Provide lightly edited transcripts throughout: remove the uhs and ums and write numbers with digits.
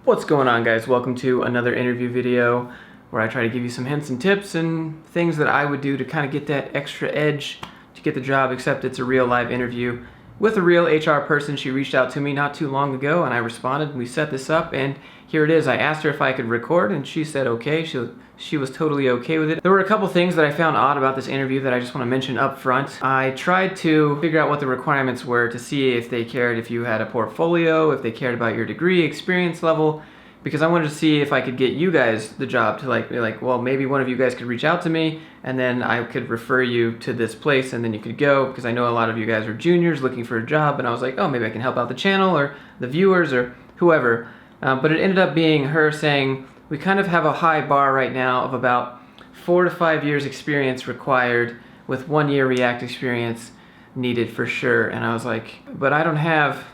What's going on, guys? Welcome to another interview video where I try to give you some hints and tips and things that I would do to kind of get that extra edge to get the job, except it's a real live interview with a real HR person. She reached out to me not too long ago and I responded. We set this up and here it is. I asked her if I could record and she said okay. She was totally okay with it. There were a couple things that I found odd about this interview that I just want to mention up front. I tried to figure out what the requirements were to see if they cared if you had a portfolio, if they cared about your degree, experience level, because I wanted to see if I could get you guys the job to be like, well, maybe one of you guys could reach out to me and then I could refer you to this place and then you could go, because I know a lot of you guys are juniors looking for a job, and I was like, oh, maybe I can help out the channel or the viewers or whoever. But it ended up being her saying, we kind of have a high bar right now of about 4 to 5 years experience required with 1 year React experience needed for sure. And I was like, but I don't have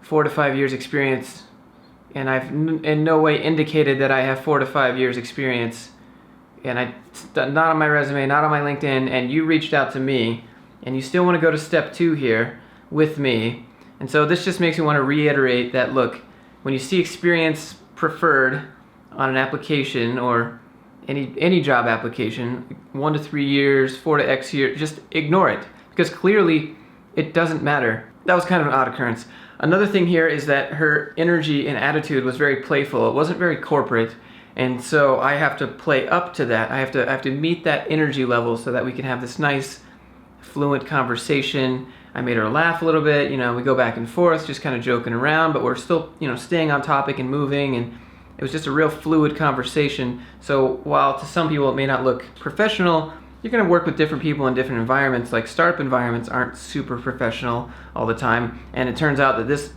4 to 5 years experience, and I've in no way indicated that I have 4 to 5 years experience, and not on my resume, not on my LinkedIn, and you reached out to me and you still want to go to step 2 here with me. And so this just makes me want to reiterate that, look, when you see experience preferred on an application or any job application, 1 to 3 years, 4 to X years, just ignore it, because clearly it doesn't matter. That was kind of an odd occurrence. Another thing here is that her energy and attitude was very playful. It wasn't very corporate, and so I have to play up to that. I have to meet that energy level so that we can have this nice, fluent conversation. I made her laugh a little bit. You know, we go back and forth, just kind of joking around, but we're still, staying on topic and moving, and it was just a real fluid conversation. So while to some people it may not look professional, you're going to work with different people in different environments. Like startup environments aren't super professional all the time, and it turns out that this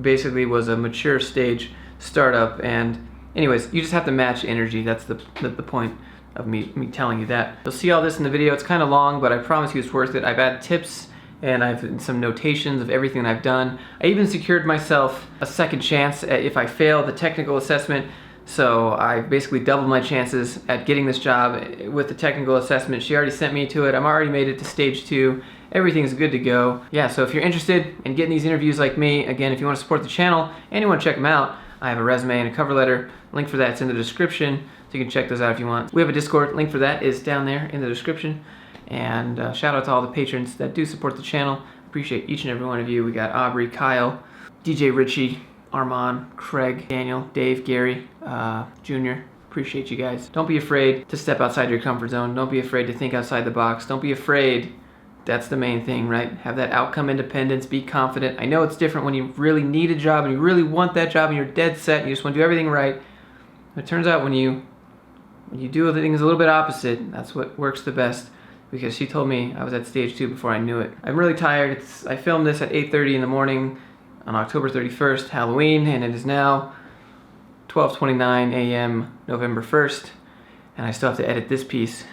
basically was a mature stage startup. And anyways, you just have to match energy. That's the point of me telling you that. You'll see all this in the video. It's kind of long, but I promise you it's worth it. I've added tips and I've some notations of everything that I've done. I even secured myself a second chance if I fail the technical assessment. So I basically doubled my chances at getting this job with the technical assessment. She already sent me to it. I'm already made it to stage 2. Everything's good to go. Yeah, so if you're interested in getting these interviews like me, again, if you want to support the channel and you want to check them out, I have a resume and a cover letter. Link for that's in the description, so you can check those out if you want. We have a Discord. Link for that is down there in the description. And shout out to all the patrons that do support the channel. Appreciate each and every one of you. We got Aubrey, Kyle, DJ Richie, Armand, Craig, Daniel, Dave, Gary, Junior. Appreciate you guys. Don't be afraid to step outside your comfort zone. Don't be afraid to think outside the box. Don't be afraid. That's the main thing, right? Have that outcome independence. Be confident. I know it's different when you really need a job and you really want that job and you're dead set and you just want to do everything right. But it turns out when you do things a little bit opposite, that's what works the best. Because she told me I was at stage 2 before I knew it. I'm really tired. I filmed this at 8:30 in the morning on October 31st, Halloween, and it is now 12:29 a.m. November 1st, and I still have to edit this piece.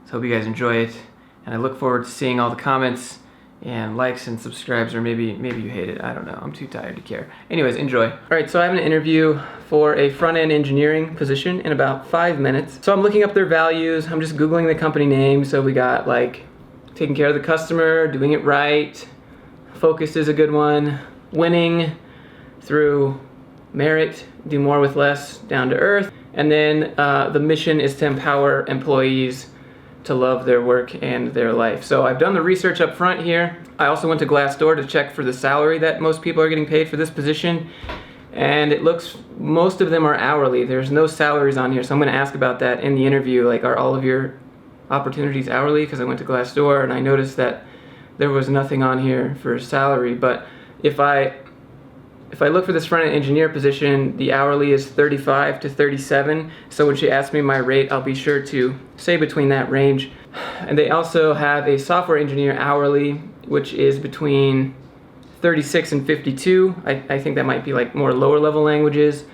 So hope you guys enjoy it, and I look forward to seeing all the comments and likes and subscribes, or maybe you hate it. I don't know. I'm too tired to care. Anyways, enjoy. All right, so I have an interview for a front-end engineering position in about 5 minutes. So I'm looking up their values. I'm just Googling the company name. So we got like taking care of the customer, doing it right, focused is a good one, winning through merit, do more with less, down to earth. And then the mission is to empower employees to love their work and their life. So I've done the research up front here. I also went to Glassdoor to check for the salary that most people are getting paid for this position. And it looks, most of them are hourly. There's no salaries on here. So I'm gonna ask about that in the interview. Like, are all of your opportunities hourly? Because I went to Glassdoor and I noticed that there was nothing on here for salary. But if I look for this front-end engineer position, the hourly is 35 to 37. So when she asks me my rate, I'll be sure to say between that range. And they also have a software engineer hourly, which is between 36 and 52. I think that might be like more lower level languages.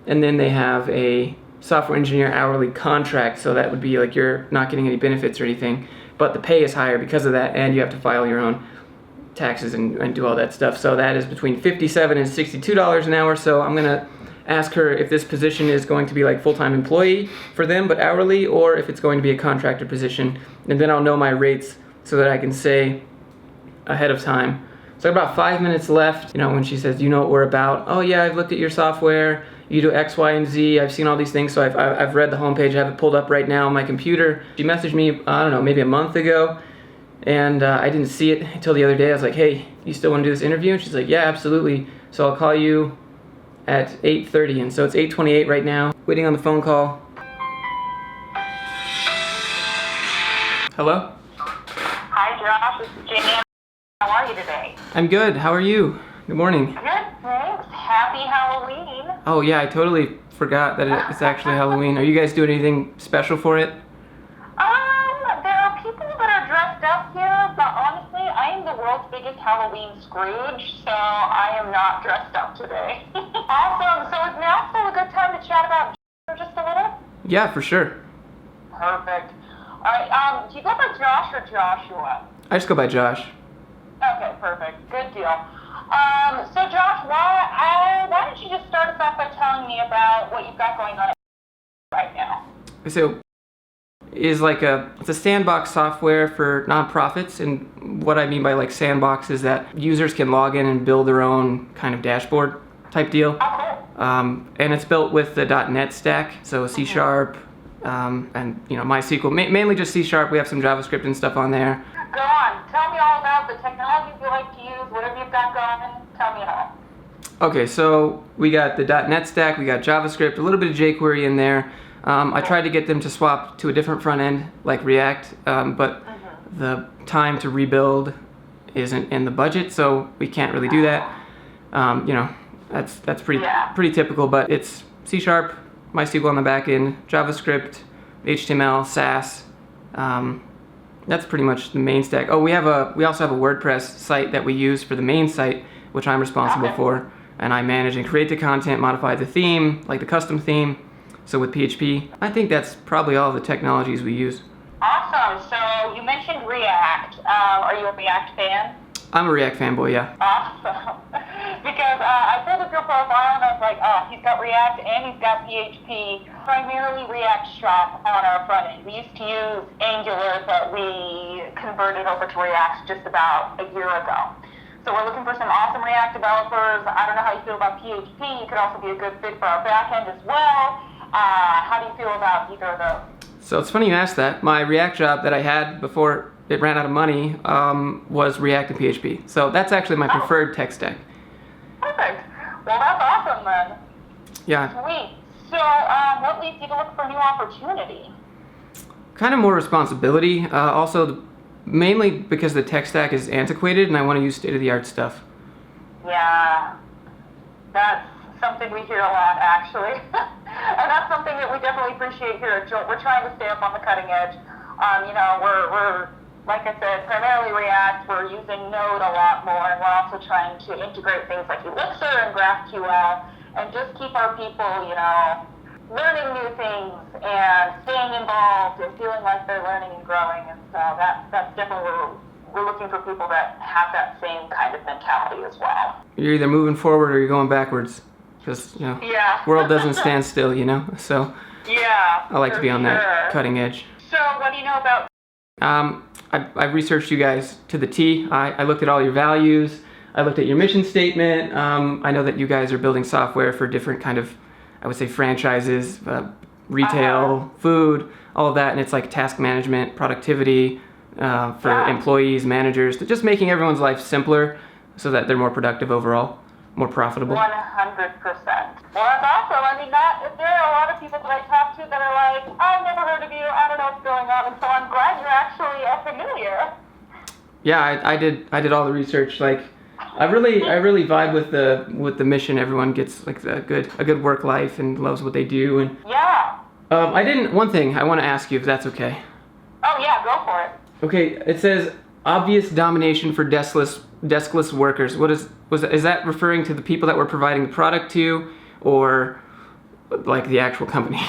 And then they have a software engineer hourly contract. So that would be like you're not getting any benefits or anything, but the pay is higher because of that, and you have to file your own taxes and do all that stuff. So that is between $57 and $62 an hour. So I'm gonna ask her if this position is going to be like full-time employee for them but hourly, or if it's going to be a contractor position, and then I'll know my rates so that I can say ahead of time So about 5 minutes left, when she says, "Do you know what we're about?" "Oh yeah, I've looked at your software. You do X, Y, and Z. I've seen all these things, so I've read the homepage. I have it pulled up right now on my computer." She messaged me, I don't know, maybe a month ago, and I didn't see it until the other day. I was like, "Hey, you still want to do this interview?" And she's like, "Yeah, absolutely. So I'll call you at 8:30, and so it's 8:28 right now. Waiting on the phone call. Hello? Hi, Josh. This is Jamie. How are you today? I'm good. How are you? Good morning. Good, thanks. Happy Halloween. Oh yeah, I totally forgot that it's actually Halloween. Are you guys doing anything special for it? There are people that are dressed up here, but honestly, I am the world's biggest Halloween Scrooge, so I am not dressed up today. Awesome. So is now still a good time to chat about for just a little? Yeah, for sure. Perfect. All right. Do you go by Josh or Joshua? I just go by Josh. Okay, perfect. Good deal. So Josh, why don't you just start us off by telling me about what you've got going on right now? So, it's a sandbox software for nonprofits, and what I mean by sandbox is that users can log in and build their own kind of dashboard type deal. Oh, cool. And it's built with the .NET stack, so C#, and MySQL, mainly just C#. We have some JavaScript and stuff on there. Go on. Tell me all about the technologies you like to use, whatever you've got going. Tell me it all. Okay, so we got the .NET stack, we got JavaScript, a little bit of jQuery in there. I tried to get them to swap to a different front end, like React, but the time to rebuild isn't in the budget, so we can't really do that. That's pretty typical, but it's C#, MySQL on the back end, JavaScript, HTML, Sass. That's pretty much the main stack. Oh, we also have a WordPress site that we use for the main site, which I'm responsible for, and I manage and create the content, modify the theme, like the custom theme. So with PHP, I think that's probably all the technologies we use. Awesome. So you mentioned React. Are you a React fan? I'm a React fanboy, yeah. Awesome. Because I pulled up your profile and I was like, oh, he's got React and he's got PHP. Primarily React shop on our front end. We used to use Angular, but we converted over to React just about a year ago. So we're looking for some awesome React developers. I don't know how you feel about PHP. You could also be a good fit for our backend as well. How do you feel about either of those? So it's funny you asked that. My React job that I had before it ran out of money was React and PHP. So that's actually my preferred tech stack. Perfect. Well, that's awesome then. Yeah. Sweet. So what leads you to look for a new opportunity? Kind of more responsibility. Also, mainly because the tech stack is antiquated and I want to use state-of-the-art stuff. Yeah. That's something we hear a lot, actually. And that's something that we definitely appreciate here at Jolt. We're trying to stay up on the cutting edge. We're like I said, primarily React. We're using Node a lot more, and we're also trying to integrate things like Elixir and GraphQL, and just keep our people, learning new things and staying involved and feeling like they're learning and growing. And so that's definitely we're looking for people that have that same kind of mentality as well. You're either moving forward or you're going backwards, because world doesn't stand still, So yeah, I like to be on that cutting edge. So what do you know about? I've researched you guys to the T. I looked at all your values. I looked at your mission statement. I know that you guys are building software for different kind of, I would say, franchises, retail, food, all of that, and it's like task management, productivity for employees, managers, just making everyone's life simpler so that they're more productive overall, more profitable. 100%. Well, that's awesome. I mean, there are a lot of people that I talk to that are like, I've never heard of you, I don't know what's going on, and so I'm glad you're actually familiar. Yeah, I did all the research. I really vibe with the mission. Everyone gets a good work life and loves what they do. And one thing I want to ask you, if that's okay. Oh yeah, go for it. Okay, it says obvious domination for deskless workers. Is that referring to the people that we're providing the product to, or like the actual company?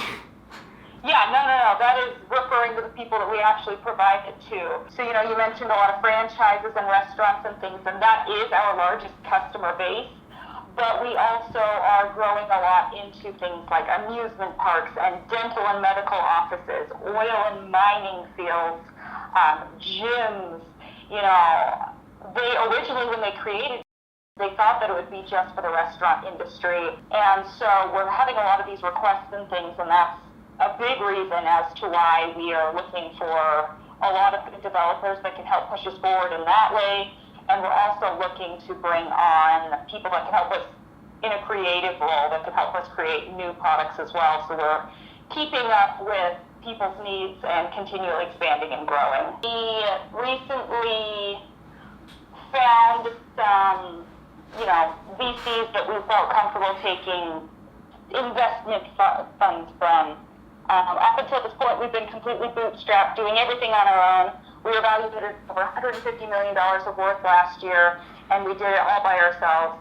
Yeah, no. That is referring to the people that we actually provide it to. So, you mentioned a lot of franchises and restaurants and things, and that is our largest customer base. But we also are growing a lot into things like amusement parks and dental and medical offices, oil and mining fields, gyms, they originally, when they created, they thought that it would be just for the restaurant industry. And so we're having a lot of these requests and things, and that's a big reason as to why we are looking for a lot of developers that can help push us forward in that way. And we're also looking to bring on people that can help us in a creative role that can help us create new products as well. So we're keeping up with people's needs and continually expanding and growing. We recently found some, VCs that we felt comfortable taking investment funds from. Up until this point, we've been completely bootstrapped, doing everything on our own. We were valued at over $150 million of worth last year, and we did it all by ourselves.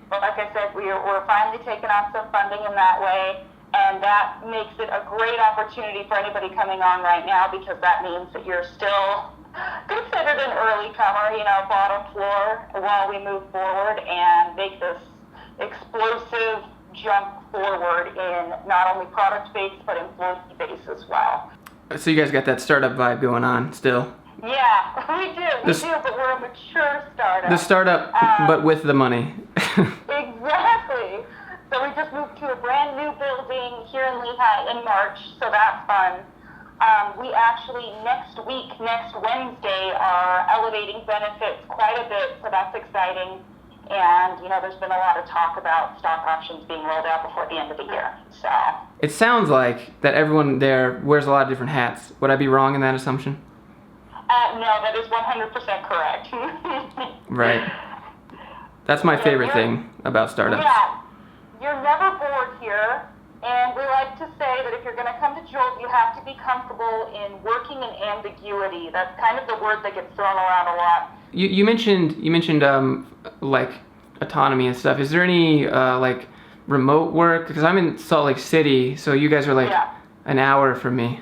But like I said, we're finally taking on some funding in that way, and that makes it a great opportunity for anybody coming on right now, because that means that you're still considered an early comer, bottom floor, while we move forward and make this explosive jump forward in not only product base but employee base as well. So you guys got that startup vibe going on still? Yeah, we do, but we're a mature startup. The startup, but with the money. Exactly. So we just moved to a brand new building here in Lehigh in March, so that's fun. We actually, next Wednesday, are elevating benefits quite a bit, so that's exciting. And, there's been a lot of talk about stock options being rolled out before the end of the year, so. It sounds like that everyone there wears a lot of different hats. Would I be wrong in that assumption? No, that is 100% correct. Right. That's my favorite thing about startups. Yeah, you're never bored here. And we like to say that if you're going to come to Jolt, you have to be comfortable in working in ambiguity. That's kind of the word that gets thrown around a lot. You mentioned like autonomy and stuff. Is there any like remote work? Because I'm in Salt Lake City, so you guys are like an hour from me.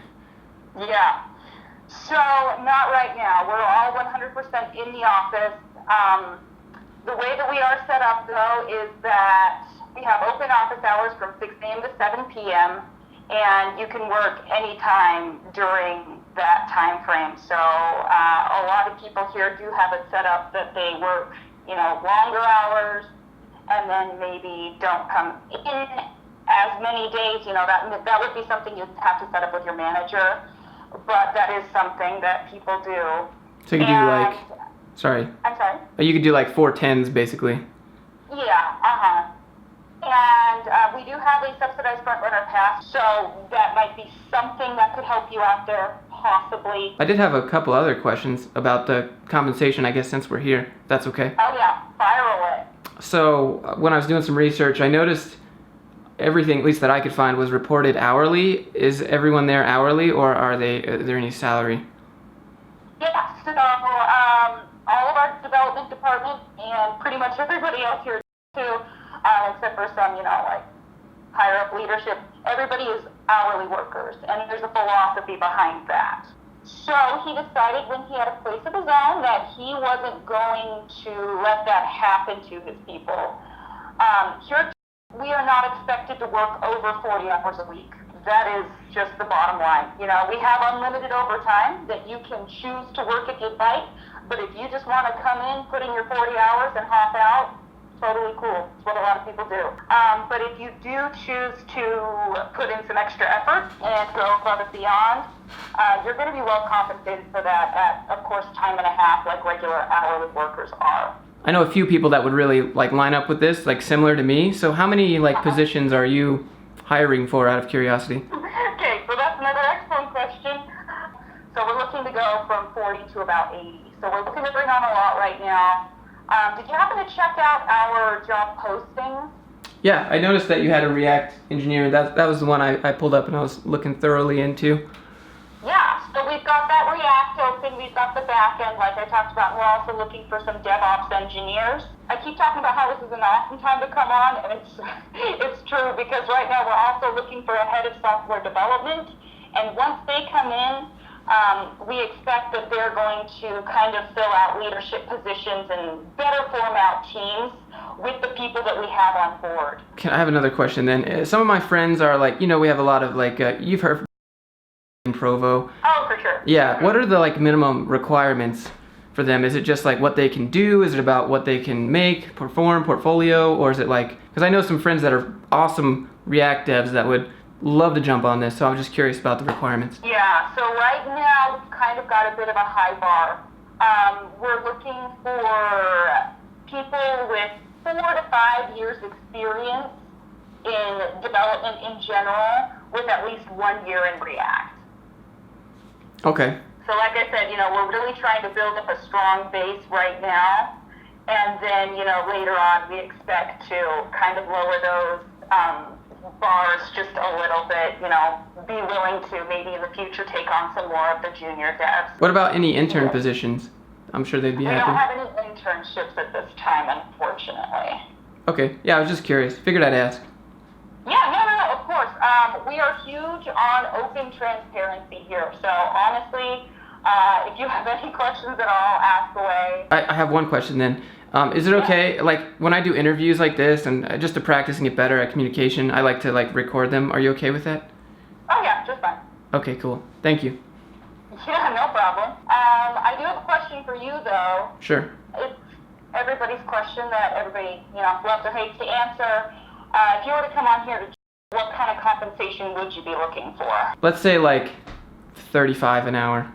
Yeah. So not right now. We're all 100% in the office. The way that we are set up, though, is that we have open office hours from 6 a.m. to 7 p.m., and you can work anytime during that time frame. So a lot of people here do have it set up that they work, longer hours, and then maybe don't come in as many days. That would be something you'd have to set up with your manager, but that is something that people do. So you could do like, sorry. I'm sorry? You could do like 4/10s basically. Yeah, And we do have a subsidized front runner pass, so that might be something that could help you out there, possibly. I did have a couple other questions about the compensation, I guess, since we're here. That's okay. Oh yeah, fire away. So when I was doing some research, I noticed everything, at least that I could find, was reported hourly. Is everyone there hourly, or are there any salary? Yeah, so all of our development department and pretty much everybody else here too, except for some, like higher up leadership, everybody is hourly workers, and there's a philosophy behind that. So he decided when he had a place of his own that he wasn't going to let that happen to his people. Here, we are not expected to work over 40 hours a week. That is just the bottom line. We have unlimited overtime that you can choose to work if you'd like, but if you just want to come in, put in your 40 hours and hop out, totally cool. It's what a lot of people do. But if you do choose to put in some extra effort and go above and beyond, you're going to be well compensated for that at, of course, time and a half like regular hourly workers are. I know a few people that would really like line up with this, like similar to me. So how many positions are you hiring for, out of curiosity? Okay, so that's another excellent question. So we're looking to go from 40 to about 80. So we're looking to bring on a lot right now. Did you happen to check out our job postings? Yeah, I noticed that you had a React engineer. That was the one I pulled up and I was looking thoroughly into. Yeah, so we've got that React open, we've got the backend, like I talked about, and we're also looking for some DevOps engineers. I keep talking about how this is an awesome time to come on, and it's true, because right now we're also looking for a head of software development, and once they come in, we expect that they're going to kind of fill out leadership positions and better form out teams with the people that we have on board. I have another question then. Some of my friends are like, we have a lot of like, you've heard in Provo. Oh, for sure. Yeah, what are the like minimum requirements for them? Is it just like what they can do? Is it about what they can make, perform, portfolio? Or is it like, because I know some friends that are awesome React devs that would love to jump on this, so I'm just curious about the requirements. Yeah, so right now we've kind of got a bit of a high bar. We're looking for people with 4 to 5 years experience in development in general with at least 1 year in React. Okay. So like I said, we're really trying to build up a strong base right now, and then, later on we expect to kind of lower those bars just a little bit, be willing to maybe in the future take on some more of the junior devs. What about any intern positions? I'm sure they'd be happy. We don't have any internships at this time, unfortunately. Okay, yeah, I was just curious. Figured I'd ask. Yeah, no, of course. We are huge on open transparency here. So honestly, if you have any questions at all, ask away. I have one question then. Is it okay, like when I do interviews like this and just to practice and get better at communication, I like to like record them. Are you okay with that? Oh yeah, just fine. Okay, cool. Thank you. Yeah, no problem. I do have a question for you though. Sure. It's everybody's question that everybody, loves or hates to answer. If you were to come on here, what kind of compensation would you be looking for? Let's say like 35 an hour.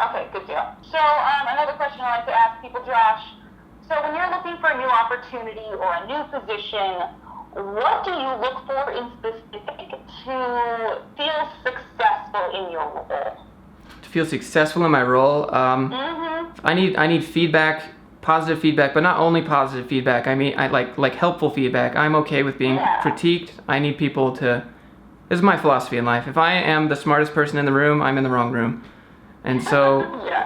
Okay, good deal. So another question I like to ask people, Josh. So when you're looking for a new opportunity or a new position, what do you look for in specific to feel successful in your role? To feel successful in my role, I need feedback, positive feedback, but not only positive feedback. I mean, I like helpful feedback. I'm okay with being critiqued. I need people to. This is my philosophy in life. If I am the smartest person in the room, I'm in the wrong room. And so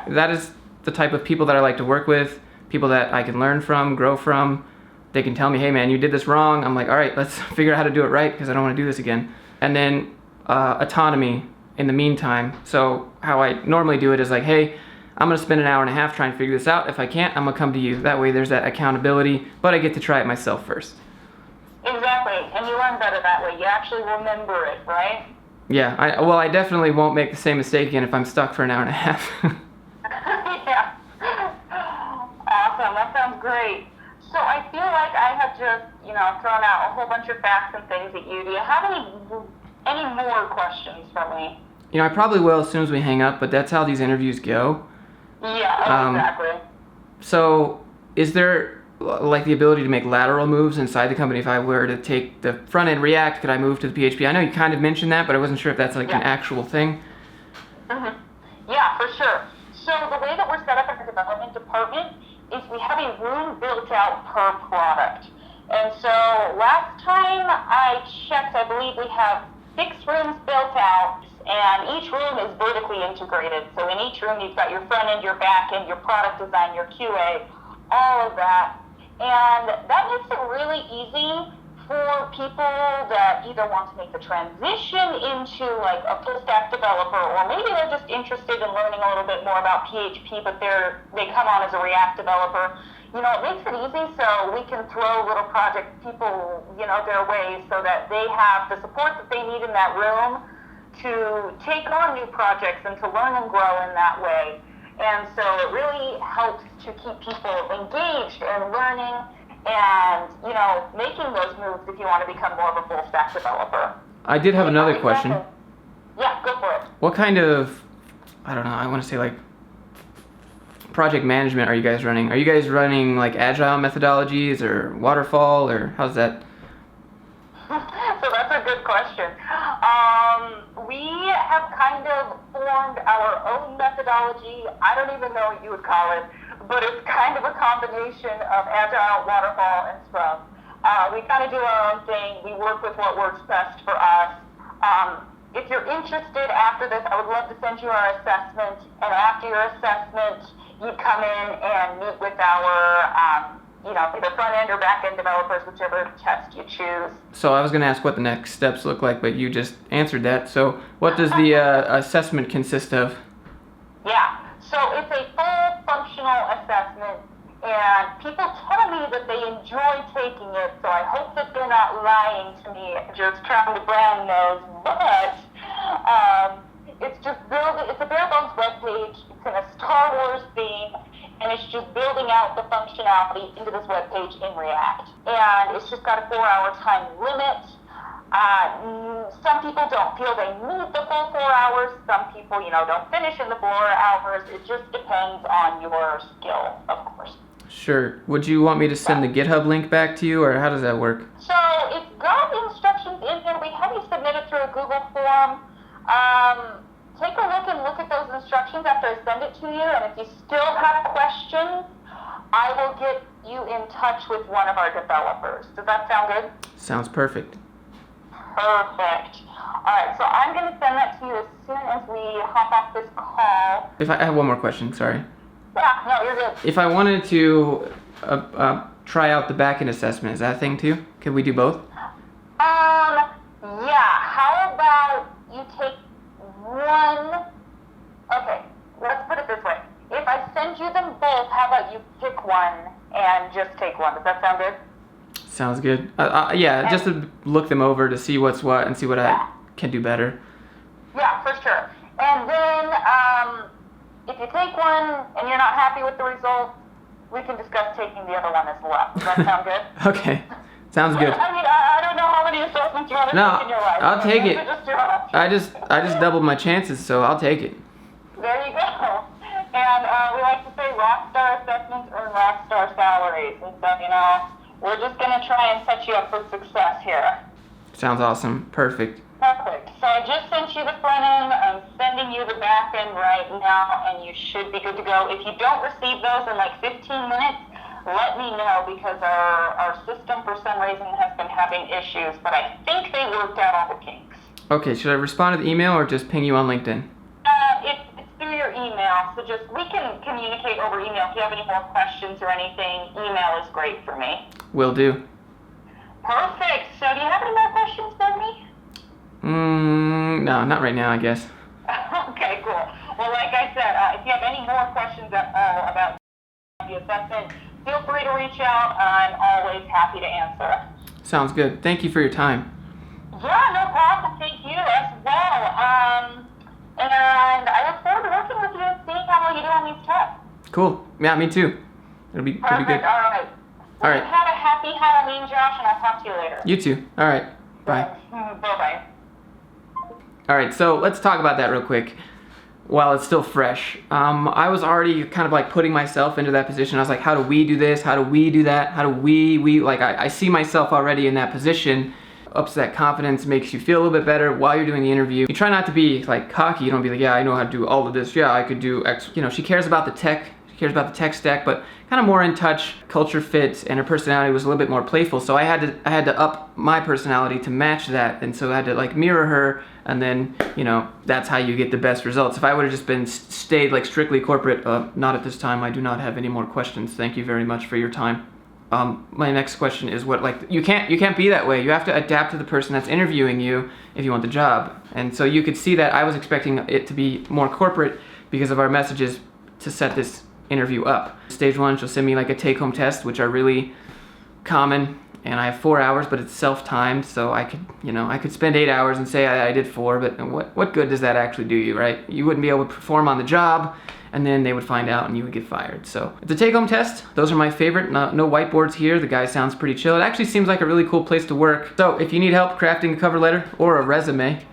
that is the type of people that I like to work with, people that I can learn from, grow from. They can tell me, hey man, you did this wrong. I'm like, all right, let's figure out how to do it right because I don't want to do this again. And then autonomy in the meantime. So how I normally do it is like, hey, I'm going to spend an hour and a half trying to figure this out. If I can't, I'm going to come to you. That way there's that accountability, but I get to try it myself first. Exactly, and you learn better that way. You actually remember it, right? Yeah, I definitely won't make the same mistake again if I'm stuck for an hour and a half. Yeah. Awesome, that sounds great. So I feel like I have just, thrown out a whole bunch of facts and things at you. Do you have any more questions for me? I probably will as soon as we hang up, but that's how these interviews go. Yeah, exactly. So is there like the ability to make lateral moves inside the company? If I were to take the front end React, could I move to the PHP? I know you kind of mentioned that, but I wasn't sure if that's like an actual thing. Yeah, for sure. So the way that we're set up in the development department is we have a room built out per product. And so last time I checked, I believe we have 6 rooms built out, and each room is vertically integrated. So in each room you've got your front end, your back end, your product design, your QA, all of that. And that makes it really easy for people that either want to make the transition into like a full stack developer, or maybe they're just interested in learning a little bit more about PHP, but they come on as a React developer. It makes it easy so we can throw little project people, their way so that they have the support that they need in that room to take on new projects and to learn and grow in that way. And so it really helps to keep people engaged and learning and, making those moves if you want to become more of a full stack developer. I did have another question. Yeah, go for it. What kind of, I don't know, I want to say like project management are you guys running? Are you guys running like agile methodologies or waterfall, or how's that? So that's a good question. We have kind of formed our own methodology. I don't even know what you would call it, but it's kind of a combination of agile, waterfall, and scrum. We kind of do our own thing. We work with what works best for us. If you're interested after this, I would love to send you our assessment, and after your assessment, you'd come in and meet with our either front end or back end developers, whichever test you choose. So I was going to ask what the next steps look like, but you just answered that. So what does the assessment consist of? Yeah, so it's a full functional assessment, and people tell me that they enjoy taking it, so I hope that they're not lying to me, just trying to brown nose, but it's just building, it's a bare bones web page, it's in a Star Wars theme, and it's just building out the functionality into this web page in React. And it's just got a 4-hour time limit. Some people don't feel they need the full 4 hours. Some people, don't finish in the 4 hours. It just depends on your skill, of course. Sure. Would you want me to send the GitHub link back to you, or how does that work? So it's got instructions in there. We have you submit it through a Google form. Take a look at those instructions after I send it to you, and if you still have questions, I will get you in touch with one of our developers. Does that sound good? Sounds perfect. Perfect. All right, so I'm going to send that to you as soon as we hop off this call. If I have one more question, sorry. Yeah, no, you're good. If I wanted to try out the backend assessment, is that a thing too? Could we do both? Yeah. How about you take one? Okay, let's put it this way. If I send you them both, how about you pick one and just take one? Does that sound good? Sounds good. Yeah, just to look them over to see what's what and see what I can do better. Yeah, for sure. And then if you take one and you're not happy with the result, we can discuss taking the other one as well. Does that sound good? Okay, sounds good. I mean, I don't know how many assessments you want to take in your life. I'll take it. Just I just doubled my chances, so I'll take it. There you go. And we like to say rockstar assessments earn rockstar salaries. And so, we're just going to try and set you up for success here. Sounds awesome. Perfect. Perfect. So I just sent you the front end. I'm sending you the back end right now, and you should be good to go. If you don't receive those in like 15 minutes, let me know, because our system for some reason has been having issues, but I think they worked out all the kinks. Okay, should I respond to the email or just ping you on LinkedIn? It's through your email, so we can communicate over email. If you have any more questions or anything, email is great for me. Will do. Perfect. So do you have any more questions for me? No, not right now, I guess. Okay, cool. Well, like I said, if you have any more questions at all about the assessment, feel free to reach out. I'm always happy to answer. Sounds good. Thank you for your time. Yeah, no problem. Thank you as well. And I look forward to working with you and seeing how well you do on these tests. Cool. Yeah, me too. It'll be good. Perfect. All right. All right. Have a happy Halloween, Josh, and I'll talk to you later. You too. All right. Bye. Bye-bye. All right, so let's talk about that real quick while it's still fresh. I was already kind of like putting myself into that position. I was like, how do we do this? How do we do that? How do we like, I see myself already in that position. Ups that confidence, makes you feel a little bit better while you're doing the interview. You try not to be like cocky. You don't be like, yeah, I know how to do all of this. Yeah, I could do X. She cares about the tech. She cares about the tech stack, but kind of more in touch, culture fit, and her personality was a little bit more playful. So I had to up my personality to match that, and so I had to like mirror her, and then that's how you get the best results. If I would have just been stayed like strictly corporate, not at this time. I do not have any more questions. Thank you very much for your time. My next question is you can't be that way. You have to adapt to the person that's interviewing you if you want the job. And so you could see that I was expecting it to be more corporate because of our messages to set this interview up. Stage 1, she'll send me like a take-home test, which are really common, and I have 4 hours, but it's self-timed, so I could spend 8 hours and say I did 4, but what good does that actually do you, right? You wouldn't be able to perform on the job, and then they would find out and you would get fired. So it's a take-home test. Those are my favorite. No whiteboards here. The guy sounds pretty chill. It actually seems like a really cool place to work. So if you need help crafting a cover letter or a resume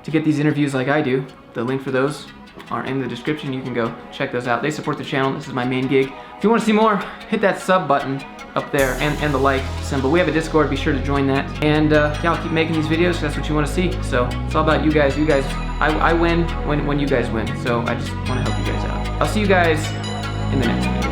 to get these interviews like I do, the link for those are in the description. You can go check those out. They support the channel. This is my main gig. If you want to see more, hit that sub button up there and the like symbol. We have a Discord. Be sure to join that. And yeah, I'll keep making these videos. That's what you want to see. So it's all about you guys. I win when you guys win. So I just want to help you guys out. I'll see you guys in the next video.